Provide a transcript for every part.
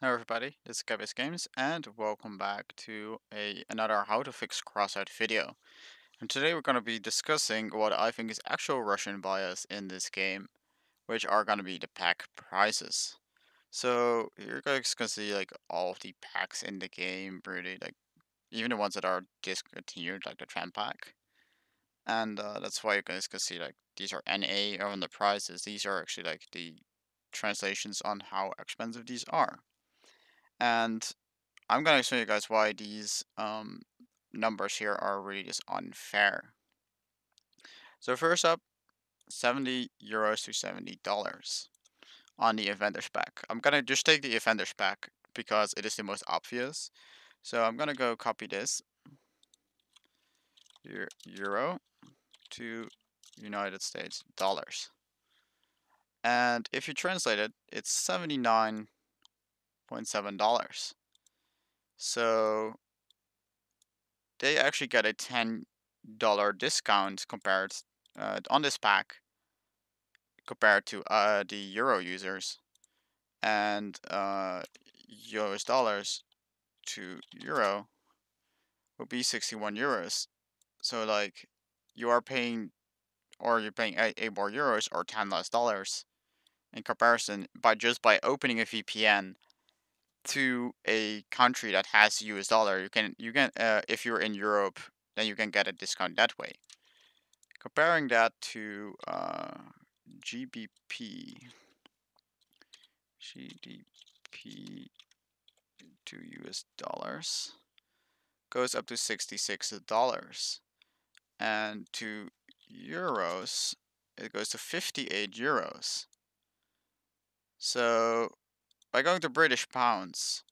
Hello everybody, it's FIX Games and welcome back to another how to fix crossout video. And today we're going to be discussing what I think is actual Russian bias in this game, which are going to be the pack prices. So you're guys can see like all of the packs in the game, really, like even the ones that are discontinued, like the tram pack. And that's why you guys can see like these are NA on the prices. These are actually like the translations on how expensive these are. And I'm gonna show you guys why these numbers here are really just unfair. So first up, €70 to $70 on the Avengers pack. I'm gonna just take the Avengers pack because it is the most obvious. So I'm gonna go copy this euro to United States dollars. And if you translate it, it's $79.7. So they actually get a $10 discount compared on this pack compared to the euro users, and US dollars to euro would be 61 euros. So like you are paying, or you're paying eight more euros or 10 less dollars in comparison by opening a VPN to a country that has US dollar. You can if you're in Europe, then you can get a discount that way. Comparing that to GBP, GDP to US dollars goes up to $66, and to euros it goes to 58 euros. So by going to British pounds,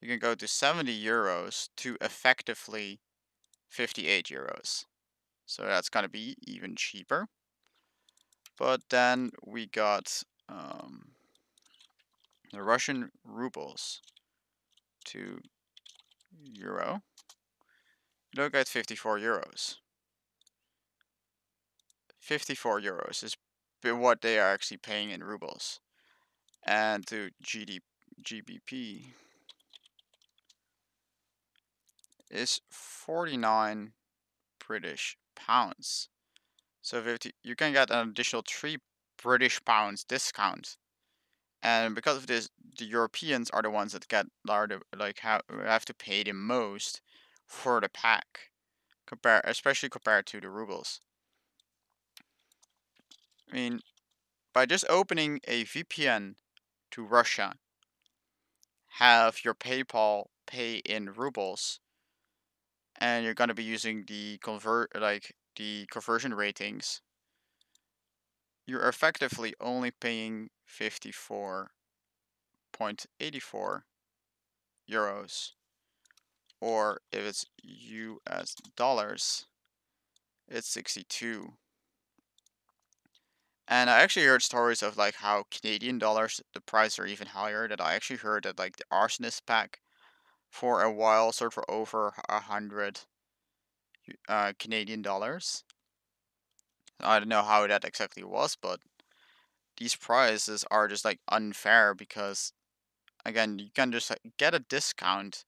you can go to 70 euros to effectively 58 euros. So that's gonna be even cheaper. But then we got the Russian rubles to euro. Look at 54 euros. 54 euros is what they are actually paying in rubles. And to GBP is 49 British pounds. So 50, you can get an additional 3 British pounds discount. And because of this, the Europeans are the ones that have to pay the most for the pack, especially compared to the rubles. I mean, by just opening a VPN to Russia, have your PayPal pay in rubles, and you're gonna be using the conversion ratings, you're effectively only paying 54.84 euros, or if it's US dollars, it's 62. And I actually heard stories of like how Canadian dollars, the price are even higher. That I actually heard that like the Arsonist pack for a while sold for over 100 Canadian dollars. I don't know how that exactly was, but these prices are just like unfair because again, you can just like, get a discount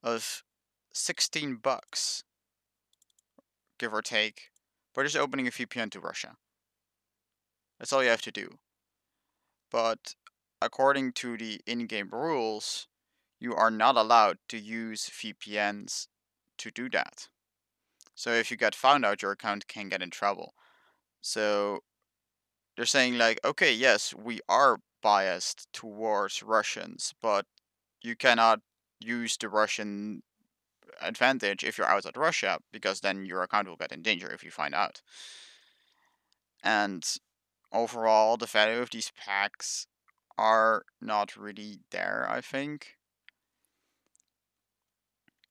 of 16 bucks, give or take, by just opening a VPN to Russia. That's all you have to do. But according to the in-game rules, you are not allowed to use VPNs to do that. So if you get found out, your account can get in trouble. So they're saying like, okay, yes, we are biased towards Russians, but you cannot use the Russian advantage if you're outside Russia, because then your account will get in danger if you find out. And overall, the value of these packs are not really there, I think.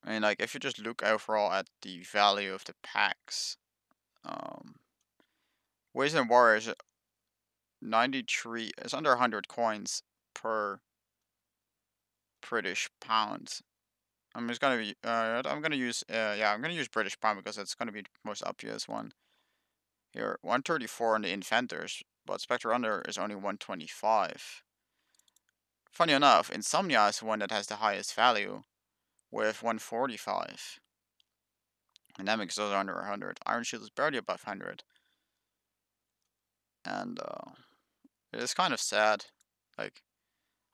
I mean, like, if you just look overall at the value of the packs, Ways and Warriors 93 is under 100 coins per British pound. I'm just gonna be I'm gonna use I'm gonna use British pound because it's gonna be the most obvious one. Here, 134 on the Inventors, but Spectre Under is only 125. funny enough, Insomnia is the one that has the highest value with 145. And that makes those under 100. Iron Shield is barely above 100. And it is kind of sad, like,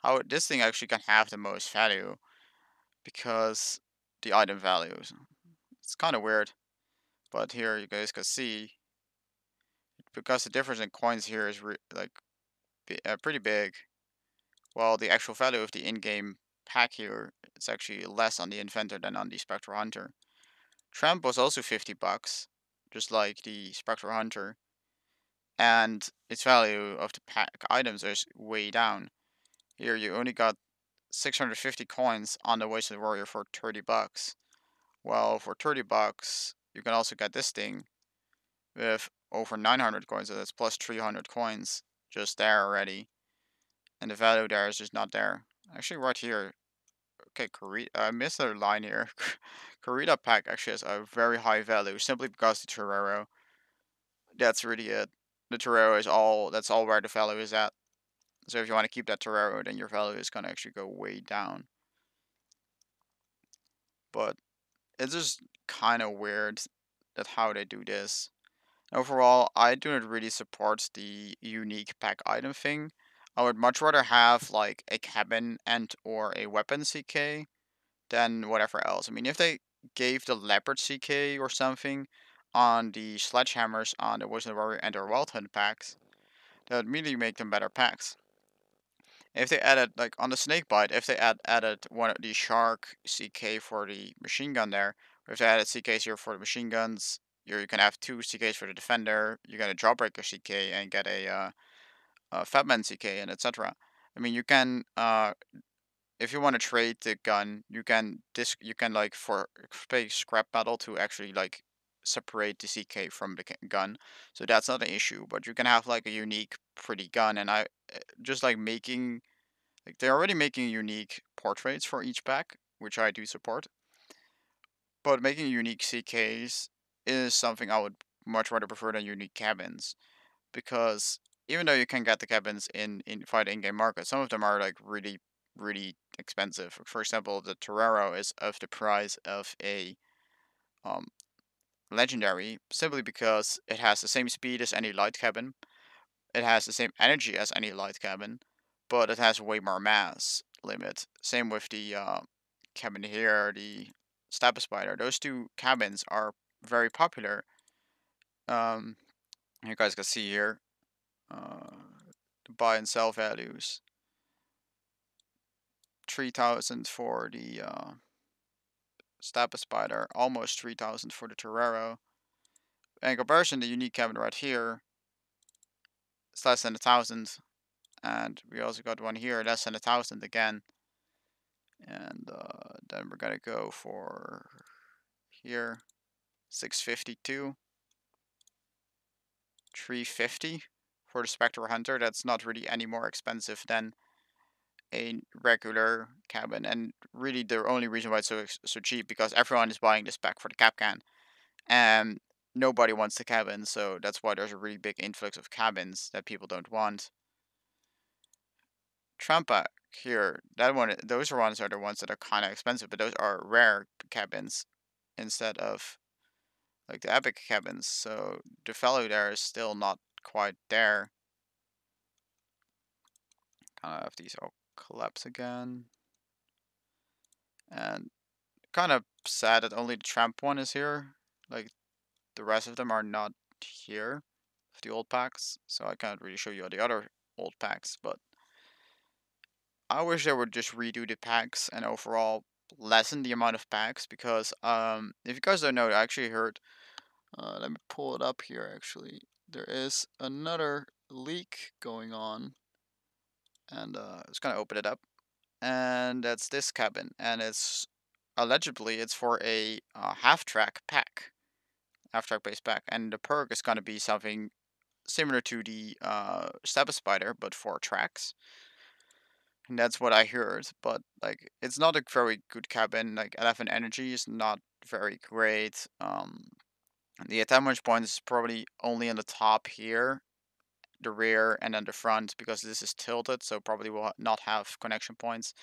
how this thing actually can have the most value because the item values. It's kind of weird. But here you guys can see, because the difference in coins here is like pretty big. While the actual value of the in-game pack here is actually less on the Inventor than on the Spectral Hunter. Tramp was also 50 bucks, just like the Spectral Hunter, and its value of the pack items is way down. Here you only got 650 coins on the Wasted Warrior for 30 bucks. Well, for 30 bucks, you can also get this thing with over 900 coins, so that's plus 300 coins just there already. And the value there is just not there. Actually, right here, okay, I missed a line here. Corrida pack actually has a very high value simply because the Torero. That's really it. The Torero is that's all where the value is at. So if you want to keep that Torero, then your value is gonna actually go way down. But it's just kind of weird that how they do this. Overall, I do not really support the unique pack item thing. I would much rather have like a cabin and or a weapon CK than whatever else. I mean, if they gave the leopard CK or something on the sledgehammers on the Wizard Warrior and their Wild Hunt packs, that would immediately make them better packs. If they added, like on the Snakebite, if they added one of the Shark CK for the machine gun there, or if they added CKs here for the machine guns, you can have two CKs for the Defender, you get a Jawbreaker CK and get a Fatman CK and etc. I mean, you can if you want to trade the gun, you can like for pay scrap metal to actually like separate the CK from the gun, so that's not an issue. But you can have like a unique pretty gun, and I just like making like they're already making unique portraits for each pack, which I do support. But making unique CKs is something I would much rather prefer than unique cabins, because even though you can get the cabins in fight in-game market, some of them are like really expensive. For example, the Torero is of the price of a um legendary simply because it has the same speed as any light cabin, it has the same energy as any light cabin, but it has way more mass limit. Same with the cabin here, the Stab Spider. Those two cabins are very popular. Um, you guys can see here the buy and sell values. 3,000 for the Stab Spider, almost 3,000 for the Torero. In comparison, the unique cabin right here is less than 1,000, and we also got one here less than 1,000 again. And then we're gonna go for here 652, 350 for the Spectre Hunter. That's not really any more expensive than a regular cabin, and really the only reason why it's so cheap because everyone is buying the spec for the Capcan, and nobody wants the cabin, so that's why there's a really big influx of cabins that people don't want. Trampa here, that one, those are ones are the ones that are kind of expensive, but those are rare cabins instead of like the epic cabins, so the value there is still not quite there. Kind of have these all collapse again, and kind of sad that only the tramp one is here. Like the rest of them are not here, the old packs, so I can't really show you the other old packs. But I wish they would just redo the packs and overall lessen the amount of packs, because if you guys don't know, I actually heard. Let me pull it up here. Actually, there is another leak going on, and I was gonna open it up, and that's this cabin, and it's allegedly it's for a half track pack, half track based pack, and the perk is gonna be something similar to the Stab Spider, but for tracks. And that's what I heard, but like it's not a very good cabin. Like 11 energy is not very great. The damage point is probably only on the top here. the rear and then the front, because this is tilted, so probably will not have connection points,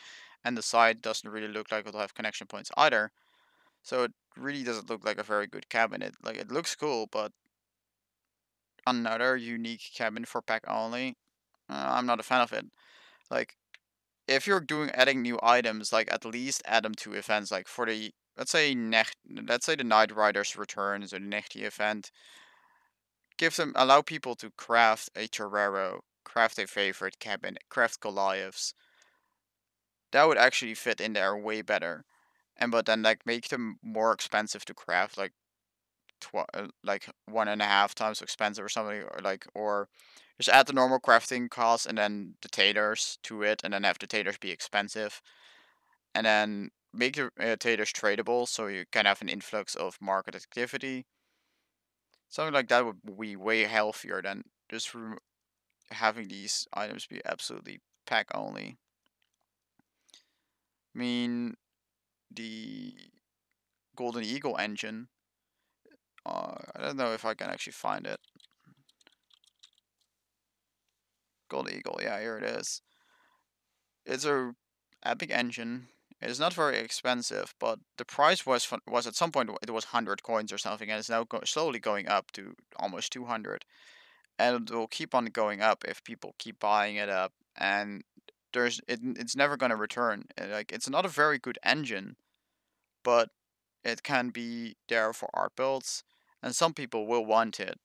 and the side doesn't really look like it'll have connection points either. So it really doesn't look like a very good cabin. It looks cool, but another unique cabin for pack only, I'm not a fan of it. Like, if you're adding new items, like at least add them to events, like for the let's say the Night Riders returns or the Nechti event. Allow people to craft a Torero, craft a favorite cabin, craft Goliaths. That would actually fit in there way better. And but then like make them more expensive to craft, like 1.5 times expensive or something, or just add the normal crafting cost and then the taters to it, and then have the taters be expensive, and then make the taters tradable so you can have an influx of market activity. Something like that would be way healthier than just having these items be absolutely pack only. I mean, the Golden Eagle engine. I don't know if I can actually find it. Golden Eagle, yeah, here it is. It's a epic engine. It's not very expensive, but the price was at some point it was 100 coins or something, and it's now slowly going up to almost 200, and it will keep on going up if people keep buying it up. And it's never gonna return. Like, it's not a very good engine, but it can be there for art builds, and some people will want it,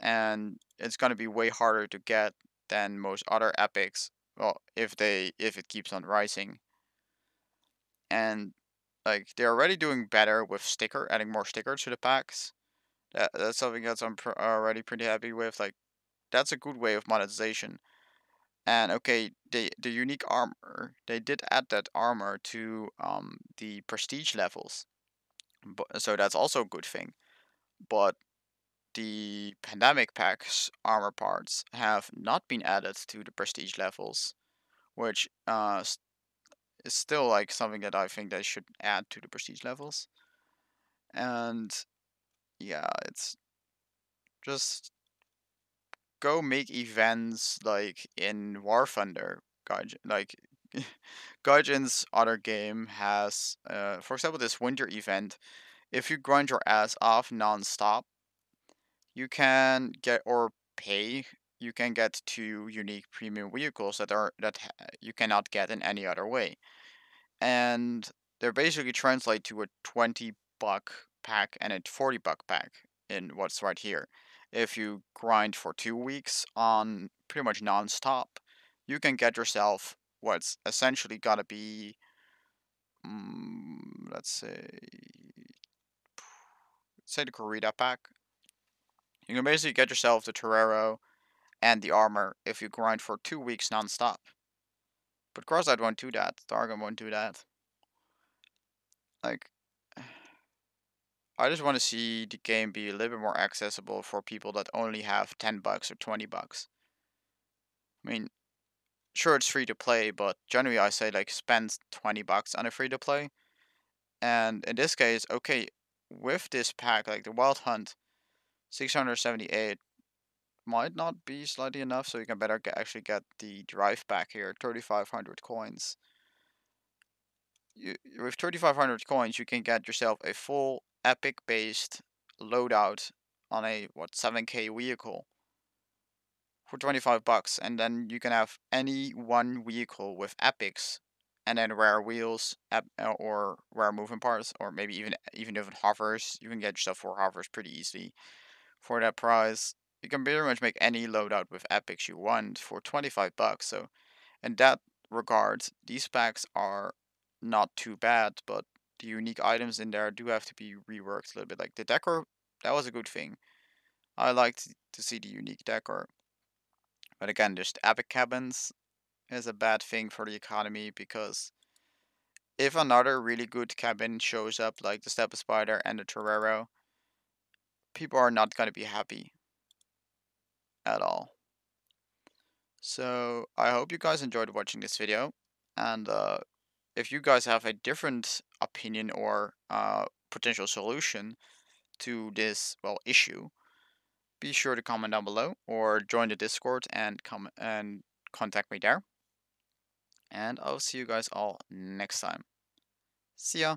and it's gonna be way harder to get than most other epics. Well, if it keeps on rising, and like they're already doing better with adding more stickers to the packs. That's something that I'm already pretty happy with. Like, that's a good way of monetization. And okay, the unique armor, they did add that armor to the prestige levels, so that's also a good thing. But the pandemic packs armor parts have not been added to the prestige levels, which is still like something that I think they should add to the prestige levels. And yeah, it's just go make events like in War Thunder. Like Gaijin's other game has, for example, this winter event. If you grind your ass off non-stop, you can get or pay. You can get 2 unique premium vehicles you cannot get in any other way, and they're basically translate to a 20 buck pack and a 40 buck pack in what's right here. If you grind for 2 weeks on pretty much non-stop, you can get yourself what's essentially gotta be, let's say the Corrida pack. You can basically get yourself the Torero and the armor if you grind for 2 weeks non-stop. But Crossout won't do that. Targum won't do that. Like, I just want to see the game be a little bit more accessible for people that only have 10 bucks or 20 bucks. I mean, sure, it's free to play, but generally I say like spend 20 bucks on a free to play. And in this case, okay, with this pack, like the Wild Hunt, 678 might not be slightly enough, so you can better actually get the Drive pack here, 3,500 coins. With 3,500 coins, you can get yourself a full epic based loadout on a 7K vehicle for 25 bucks, and then you can have any one vehicle with epics, and then rare wheels, or rare moving parts, or maybe even hovers. You can get yourself 4 hovers pretty easily for that price. You can pretty much make any loadout with epics you want for 25 bucks. So in that regard, these packs are not too bad, but the unique items in there do have to be reworked a little bit. Like the decor, that was a good thing. I liked to see the unique decor. But again, just epic cabins is a bad thing for the economy, because if another really good cabin shows up, like the Steppe Spider and the Torero, people are not going to be happy at all. So I hope you guys enjoyed watching this video, and if you guys have a different opinion or potential solution to this issue, be sure to comment down below or join the Discord and come and contact me there. And I'll see you guys all next time. See ya.